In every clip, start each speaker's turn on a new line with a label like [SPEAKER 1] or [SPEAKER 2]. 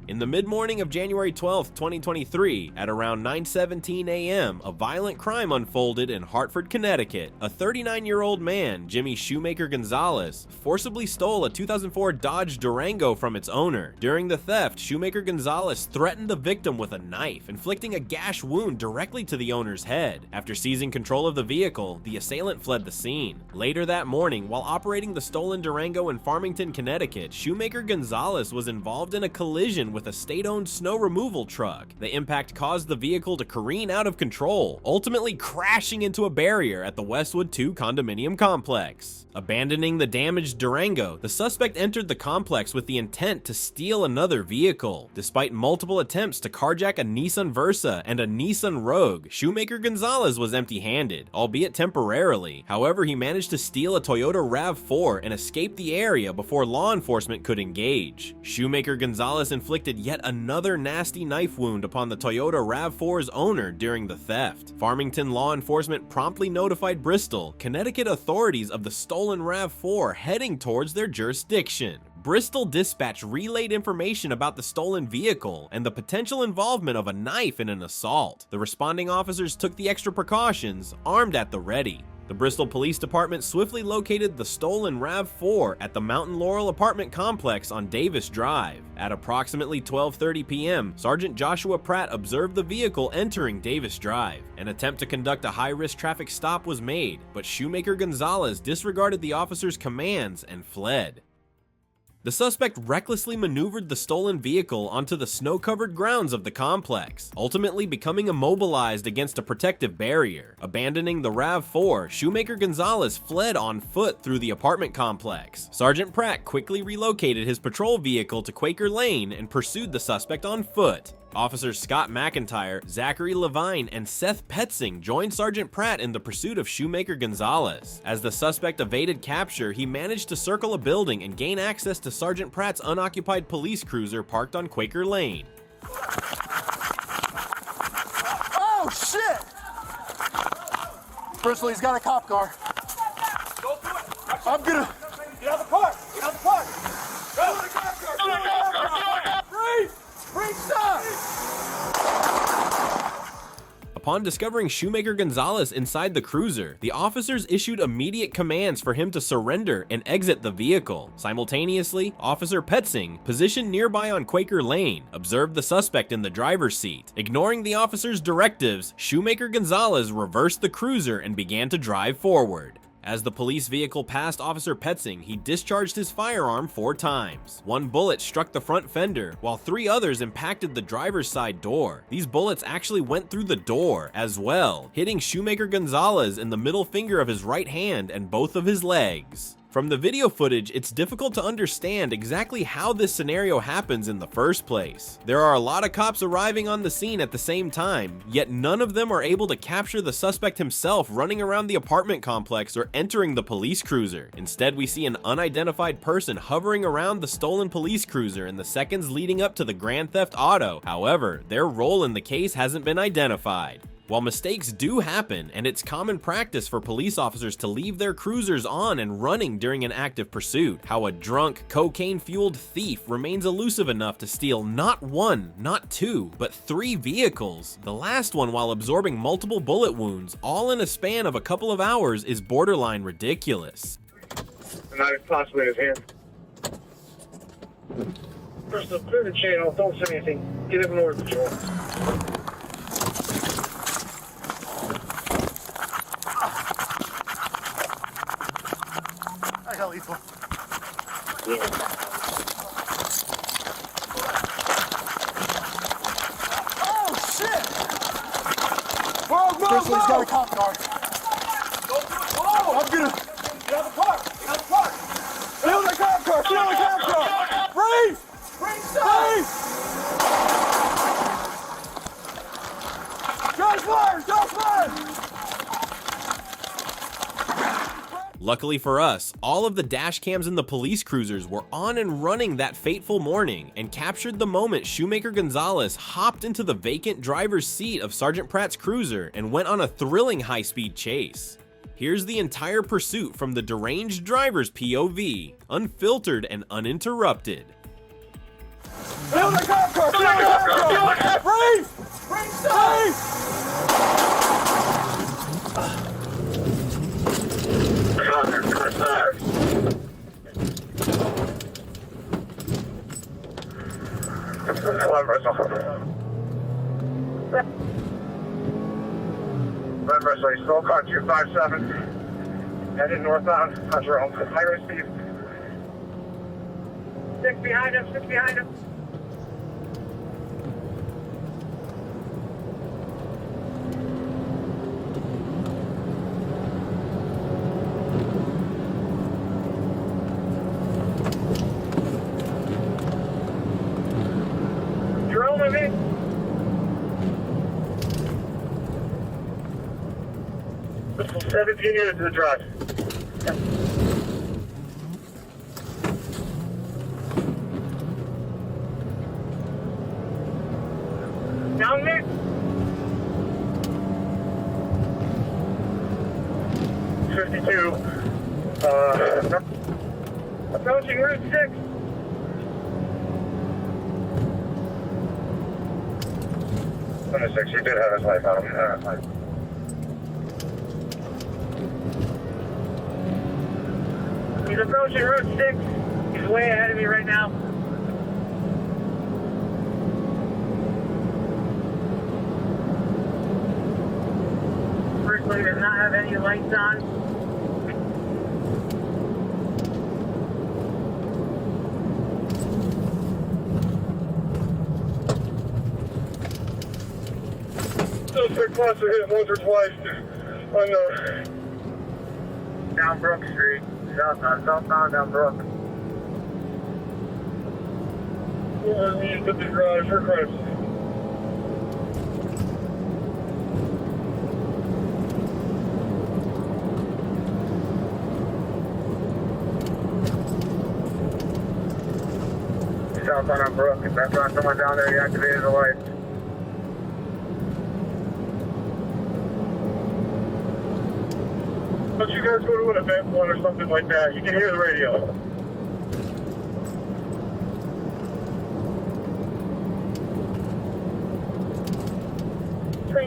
[SPEAKER 1] In the mid-morning of January 12, 2023, at around 9:17 a.m., a violent crime unfolded in Hartford, Connecticut. A 39-year-old man, Jimmie Shoemaker-Gonzalez, forcibly stole a 2004 Dodge Durango from its owner. During the theft, Shoemaker-Gonzalez threatened the victim with a knife, inflicting a gash wound directly to the owner's head. After seizing control of the vehicle, the assailant fled the scene. Later that morning, while operating the stolen Durango in Farmington, Connecticut, Shoemaker-Gonzalez was involved in a collision with a state-owned snow removal truck. The impact caused the vehicle to careen out of control, ultimately crashing into a barrier at the Westwood II Condominium Complex. Abandoning the damaged Durango, the suspect entered the complex with the intent to steal another vehicle. Despite multiple attempts to carjack a Nissan Versa and a Nissan Rogue, Shoemaker-Gonzalez was empty-handed, albeit temporarily. However, he managed to steal a Toyota RAV4 and escape the area before law enforcement could engage. Shoemaker-Gonzalez inflicted yet another nasty knife wound upon the Toyota RAV4's owner during the theft. Farmington law enforcement promptly notified Bristol, Connecticut authorities of the stolen RAV4 heading towards their jurisdiction. Bristol Dispatch relayed information about the stolen vehicle and the potential involvement of a knife in an assault. The responding officers took the extra precautions, armed at the ready. The Bristol Police Department swiftly located the stolen RAV4 at the Mountain Laurel apartment complex on Davis Drive. At approximately 12:30 p.m., Sergeant Joshua Pratt observed the vehicle entering Davis Drive. An attempt to conduct a high-risk traffic stop was made, but Shoemaker-Gonzalez disregarded the officer's commands and fled. The suspect recklessly maneuvered the stolen vehicle onto the snow-covered grounds of the complex, ultimately becoming immobilized against a protective barrier. Abandoning the RAV4, Shoemaker-Gonzalez fled on foot through the apartment complex. Sergeant Pratt quickly relocated his patrol vehicle to Quaker Lane and pursued the suspect on foot. Officers Scott McIntyre, Zachary Levine, and Seth Petzing joined Sergeant Pratt in the pursuit of Shoemaker-Gonzalez. As the suspect evaded capture, he managed to circle a building and gain access to Sergeant Pratt's unoccupied police cruiser parked on Quaker Lane.
[SPEAKER 2] Oh, shit! Bristol, he's got a cop car.
[SPEAKER 3] Go through it.
[SPEAKER 2] I'm gonna...
[SPEAKER 3] Get out of the park! Get out of the park! Go to the cop car! Go to the cop car!
[SPEAKER 2] Freeze! Freeze, stop!
[SPEAKER 1] Upon discovering Shoemaker-Gonzalez inside the cruiser, the officers issued immediate commands for him to surrender and exit the vehicle. Simultaneously, Officer Petzing, positioned nearby on Quaker Lane, observed the suspect in the driver's seat. Ignoring the officer's directives, Shoemaker-Gonzalez reversed the cruiser and began to drive forward. As the police vehicle passed Officer Petzing, he discharged his firearm 4 times. 1 bullet struck the front fender, while 3 others impacted the driver's side door. These bullets actually went through the door as well, hitting Shoemaker-Gonzalez in the middle finger of his right hand and both of his legs. From the video footage, it's difficult to understand exactly how this scenario happens in the first place. There are a lot of cops arriving on the scene at the same time, yet none of them are able to capture the suspect himself running around the apartment complex or entering the police cruiser. Instead, we see an unidentified person hovering around the stolen police cruiser in the seconds leading up to the grand theft auto. However, their role in the case hasn't been identified. While mistakes do happen, and it's common practice for police officers to leave their cruisers on and running during an active pursuit, how a drunk, cocaine-fueled thief remains elusive enough to steal not 1, not 2, but 3 vehicles, the last one while absorbing multiple bullet wounds, all in a span of a couple of hours, is borderline ridiculous.
[SPEAKER 3] The knife possibly in his hand. Bristol, clear the channel. Don't say anything. Get him north patrol.
[SPEAKER 2] I got lethal.
[SPEAKER 3] Yeah.
[SPEAKER 2] Oh, shit! Bristol, he's got a cop car.
[SPEAKER 3] Go through it. Oh!
[SPEAKER 2] I'm gonna...
[SPEAKER 3] Get out of the park! Get out of the park!
[SPEAKER 2] Get on the cop car! Get on the cop car! Freeze!
[SPEAKER 3] Freeze, stop!
[SPEAKER 2] Freeze! Shots fired! Shots fired!
[SPEAKER 1] Luckily for us, all of the dash cams in the police cruisers were on and running that fateful morning and captured the moment Shoemaker-Gonzalez hopped into the vacant driver's seat of Sergeant Pratt's cruiser and went on a thrilling high-speed chase. Here's the entire pursuit from the deranged driver's POV, unfiltered and uninterrupted.
[SPEAKER 2] Get on the cop car! Freeze! Freeze!
[SPEAKER 3] Red slow car 257, headed northbound on Jerome, high speed. Six behind him. Jerome with me. This is 17 units to the drive. Down there. 52. Approaching Route 6. He did have his life out of him. He's approaching Route 6. He's way ahead of me right now. Firstly, does not have any lights on.
[SPEAKER 2] Suspect wants to hit once or twice on the
[SPEAKER 3] Down Brook Street. Southbound down Brook.
[SPEAKER 2] needs to the garage for crimes.
[SPEAKER 3] Southbound on Brook. If that's not someone down there, he activated the lights.
[SPEAKER 2] Don't you guys go to an event one or something like that? You can hear the radio.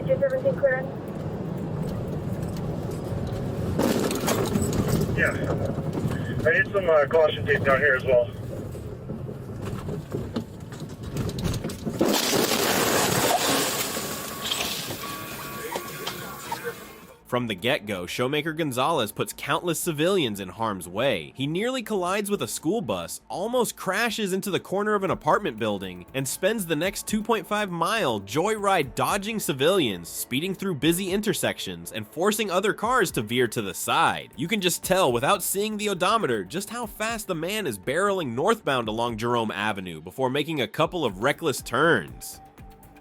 [SPEAKER 4] Is everything clear?
[SPEAKER 2] Yeah. I need some caution tape down here as well.
[SPEAKER 1] From the get-go, Shoemaker-Gonzalez puts countless civilians in harm's way. He nearly collides with a school bus, almost crashes into the corner of an apartment building, and spends the next 2.5-mile joyride dodging civilians, speeding through busy intersections, and forcing other cars to veer to the side. You can just tell without seeing the odometer just how fast the man is barreling northbound along Jerome Avenue before making a couple of reckless turns.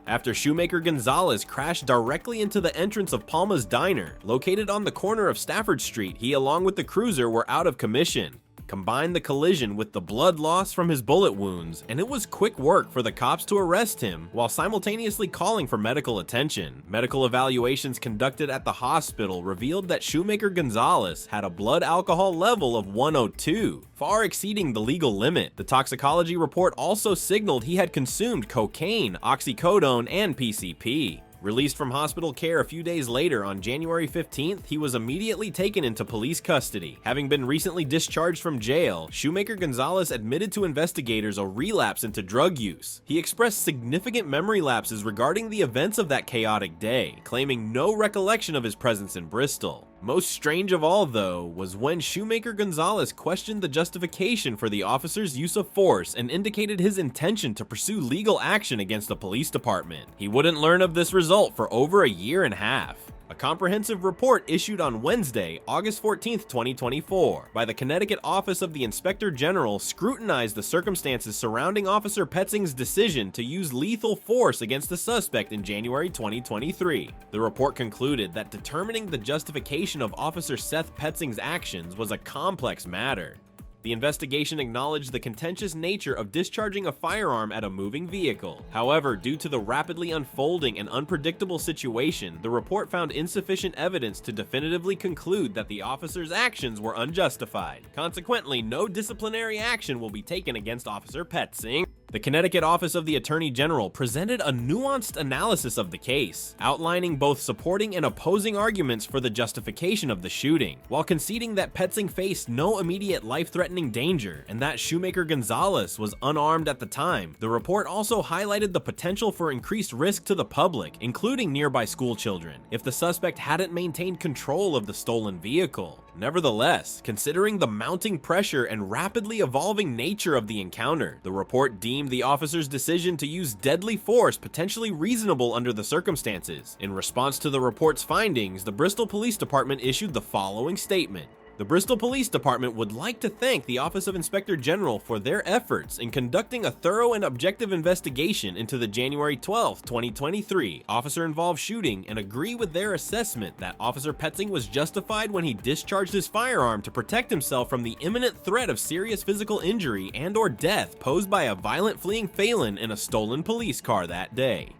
[SPEAKER 1] After Shoemaker-Gonzalez crashed directly into the entrance of Palma's Diner, located on the corner of Stafford Street, he along with the cruiser were out of commission. Combine the collision with the blood loss from his bullet wounds, and it was quick work for the cops to arrest him while simultaneously calling for medical attention. Medical evaluations conducted at the hospital revealed that Shoemaker-Gonzalez had a blood alcohol level of 102, far exceeding the legal limit. The toxicology report also signaled he had consumed cocaine, oxycodone, and PCP. Released from hospital care a few days later on January 15th, he was immediately taken into police custody. Having been recently discharged from jail, Shoemaker-Gonzalez admitted to investigators a relapse into drug use. He expressed significant memory lapses regarding the events of that chaotic day, claiming no recollection of his presence in Bristol. Most strange of all, though, was when Shoemaker-Gonzalez questioned the justification for the officer's use of force and indicated his intention to pursue legal action against the police department. He wouldn't learn of this result for over a year and a half. A comprehensive report issued on Wednesday, August 14, 2024, by the Connecticut Office of the Inspector General scrutinized the circumstances surrounding Officer Petzing's decision to use lethal force against the suspect in January 2023. The report concluded that determining the justification of Officer Seth Petzing's actions was a complex matter. The investigation acknowledged the contentious nature of discharging a firearm at a moving vehicle. However, due to the rapidly unfolding and unpredictable situation, the report found insufficient evidence to definitively conclude that the officer's actions were unjustified. Consequently, no disciplinary action will be taken against Officer Petzing. The Connecticut Office of the Attorney General presented a nuanced analysis of the case, outlining both supporting and opposing arguments for the justification of the shooting, while conceding that Petzing faced no immediate life-threatening danger and that Shoemaker-Gonzalez was unarmed at the time. The report also highlighted the potential for increased risk to the public, including nearby school children, if the suspect hadn't maintained control of the stolen vehicle. Nevertheless, considering the mounting pressure and rapidly evolving nature of the encounter, the report deemed the officer's decision to use deadly force potentially reasonable under the circumstances. In response to the report's findings, the Bristol Police Department issued the following statement. The Bristol Police Department would like to thank the Office of Inspector General for their efforts in conducting a thorough and objective investigation into the January 12, 2023 officer-involved shooting and agree with their assessment that Officer Petzing was justified when he discharged his firearm to protect himself from the imminent threat of serious physical injury and/or death posed by a violent fleeing felon in a stolen police car that day.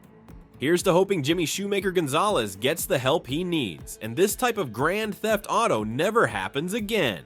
[SPEAKER 1] Here's to hoping Jimmie Shoemaker-Gonzalez gets the help he needs, and this type of grand theft auto never happens again.